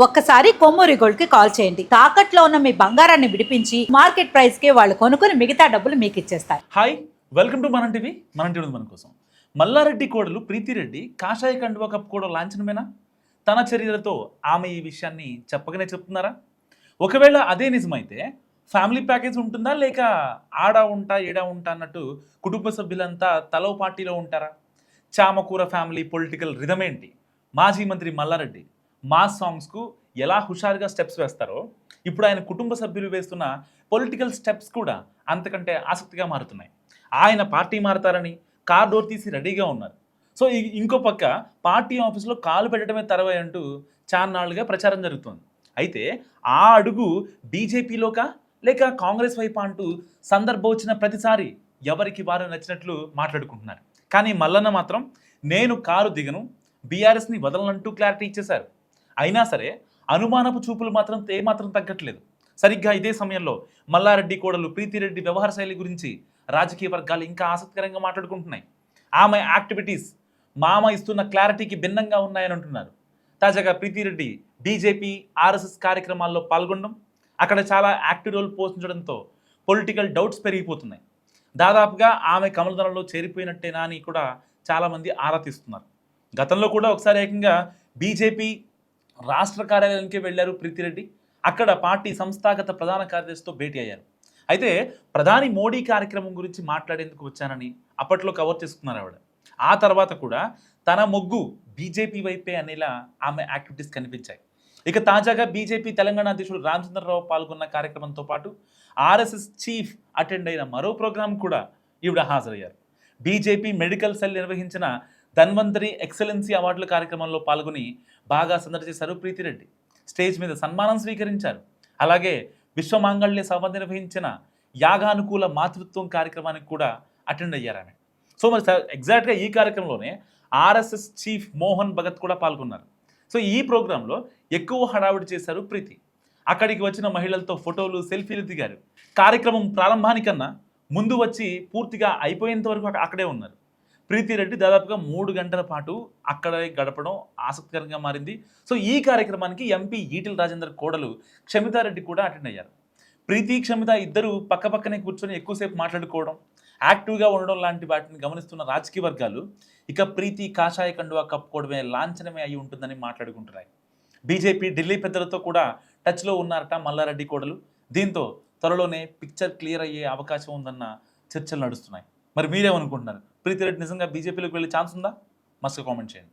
ఒక్కసారి కొమ్మూరి గోల్డ్ కి కాల్ చేయండి. తాకట్లో ఉన్న మీ బంగారాన్ని విడిపించి మార్కెట్ ప్రైస్ కి వాళ్ళు కొనుక్కుని మిగతా డబ్బులు మీకు ఇచ్చేస్తారు. హాయ్, వెల్కమ్ టు మన టీవీ. మన కోసం మల్లారెడ్డి కోడలు ప్రీతిరెడ్డి కాషాయ కండువా కప్పుకోవడం లాంఛనమేనా? తన చర్యలతో ఆమె ఈ విషయాన్ని చెప్పగానే చెప్తున్నారా? ఒకవేళ అదే నిజమైతే ఫ్యామిలీ ప్యాకేజ్ ఉంటుందా, లేక ఆడా ఉంటా ఏడా ఉంటా అన్నట్టు కుటుంబ సభ్యులంతా తలో పార్టీలో ఉంటారా? చామకూర ఫ్యామిలీ పొలిటికల్ రిథం ఏంటి? మాజీ మంత్రి మల్లారెడ్డి మాస్ సాంగ్స్కు ఎలా హుషారుగా స్టెప్స్ వేస్తారో ఇప్పుడు ఆయన కుటుంబ సభ్యులు వేస్తున్న పొలిటికల్ స్టెప్స్ కూడా అంతకంటే ఆసక్తిగా మారుతున్నాయి. ఆయన పార్టీ మారతారని కార్ డోర్ తీసి రెడీగా ఉన్నారు. సో ఇంకో పక్క పార్టీ ఆఫీస్లో కాలు పెట్టడమే తరవై అంటూ చాన్నాళ్ళుగా ప్రచారం జరుగుతుంది. అయితే ఆ అడుగు బీజేపీలోకా లేక కాంగ్రెస్ వైపా అంటూ సందర్భం వచ్చిన ప్రతిసారి ఎవరికి వారు నచ్చినట్లు మాట్లాడుకుంటున్నారు. కానీ మల్లన్న మాత్రం నేను కారు దిగను, బీఆర్ఎస్ని వదలనంటూ క్లారిటీ ఇచ్చేశారు. అయినా సరే అనుమానపు చూపులు మాత్రం ఏమాత్రం తగ్గట్లేదు. సరిగ్గా ఇదే సమయంలో మల్లారెడ్డి కోడలు ప్రీతిరెడ్డి వ్యవహార శైలి గురించి రాజకీయ వర్గాలు ఇంకా ఆసక్తికరంగా మాట్లాడుకుంటున్నాయి. ఆమె యాక్టివిటీస్ మామ ఇస్తున్న క్లారిటీకి భిన్నంగా ఉన్నాయని అంటున్నారు. తాజాగా ప్రీతిరెడ్డి బీజేపీ ఆర్ఎస్ఎస్ కార్యక్రమాల్లో పాల్గొనడం, అక్కడ చాలా యాక్టివ్ రోల్ పోషించడంతో పొలిటికల్ డౌట్స్ పెరిగిపోతున్నాయి. దాదాపుగా ఆమె కమలదళంలో చేరిపోయినట్టేనా అని కూడా చాలామంది ఆరా తీస్తున్నారు. గతంలో కూడా ఒకసారి ఏకంగా బీజేపీ రాష్ట్ర కార్యాలయానికి వెళ్లారు ప్రీతిరెడ్డి. అక్కడ పార్టీ సంస్థాగత ప్రధాన కార్యదర్శితో భేటీ అయ్యారు. అయితే ప్రధాని మోడీ కార్యక్రమం గురించి మాట్లాడేందుకు వచ్చానని అప్పట్లో కవర్ చేసుకున్నారు ఆవిడ. ఆ తర్వాత కూడా తన మొగ్గు బీజేపీ వైపే అనేలా ఆమె యాక్టివిటీస్ కనిపించాయి. ఇక తాజాగా బీజేపీ తెలంగాణ అధ్యక్షుడు రామచంద్రరావు పాల్గొన్న కార్యక్రమంతో పాటు ఆర్ఎస్ఎస్ చీఫ్ అటెండ్ అయిన మరో ప్రోగ్రాం కూడా ఈవిడ హాజరయ్యారు. బీజేపీ మెడికల్ సెల్ నిర్వహించిన ధన్వంతరి ఎక్సలెన్సీ అవార్డుల కార్యక్రమంలో పాల్గొని బాగా సందడి చేశారు ప్రీతిరెడ్డి. స్టేజ్ మీద సన్మానం స్వీకరించారు. అలాగే విశ్వమాంగళ్య సభ నిర్వహించిన యాగానుకూల మాతృత్వం కార్యక్రమానికి కూడా అటెండ్ అయ్యారు ఆమె. సో మరి ఎగ్జాక్ట్గా ఈ కార్యక్రమంలోనే ఆర్ఎస్ఎస్ చీఫ్ మోహన్ భగత్ కూడా పాల్గొన్నారు. సో ఈ ప్రోగ్రాంలో ఎక్కువ హడావుడి చేశారు ప్రీతి. అక్కడికి వచ్చిన మహిళలతో ఫోటోలు, సెల్ఫీలు దిగారు. కార్యక్రమం ప్రారంభానికన్నా ముందు వచ్చి పూర్తిగా అయిపోయేంత వరకు అక్కడే ఉన్నారు. ప్రీతిరెడ్డి దాదాపుగా 3 గంటల పాటు అక్కడే గడపడం ఆసక్తికరంగా మారింది. సో ఈ కార్యక్రమానికి ఎంపీ ఈటెల రాజేందర్ కోడలు క్షమితారెడ్డి కూడా అటెండ్ అయ్యారు. ప్రీతి, క్షమిత ఇద్దరు పక్కపక్కనే కూర్చొని ఎక్కువసేపు మాట్లాడుకోవడం, యాక్టివ్గా ఉండడం లాంటి వాటిని గమనిస్తున్న రాజకీయ వర్గాలు ఇక ప్రీతి కాషాయ కండువా కప్పుకోవడమే లాంఛనమే అయి ఉంటుందని మాట్లాడుకుంటున్నాయి. బీజేపీ ఢిల్లీ పెద్దలతో కూడా టచ్లో ఉన్నారట మల్లారెడ్డి కోడలు. దీంతో త్వరలోనే పిక్చర్ క్లియర్ అయ్యే అవకాశం ఉందన్న చర్చలు నడుస్తున్నాయి. మరి మీరేమనుకుంటున్నారు? ప్రీతిరెడ్డి నిజంగా బీజేపీలోకి వెళ్ళే ఛాన్స్ ఉందా? మస్తు కామెంట్ చేయండి.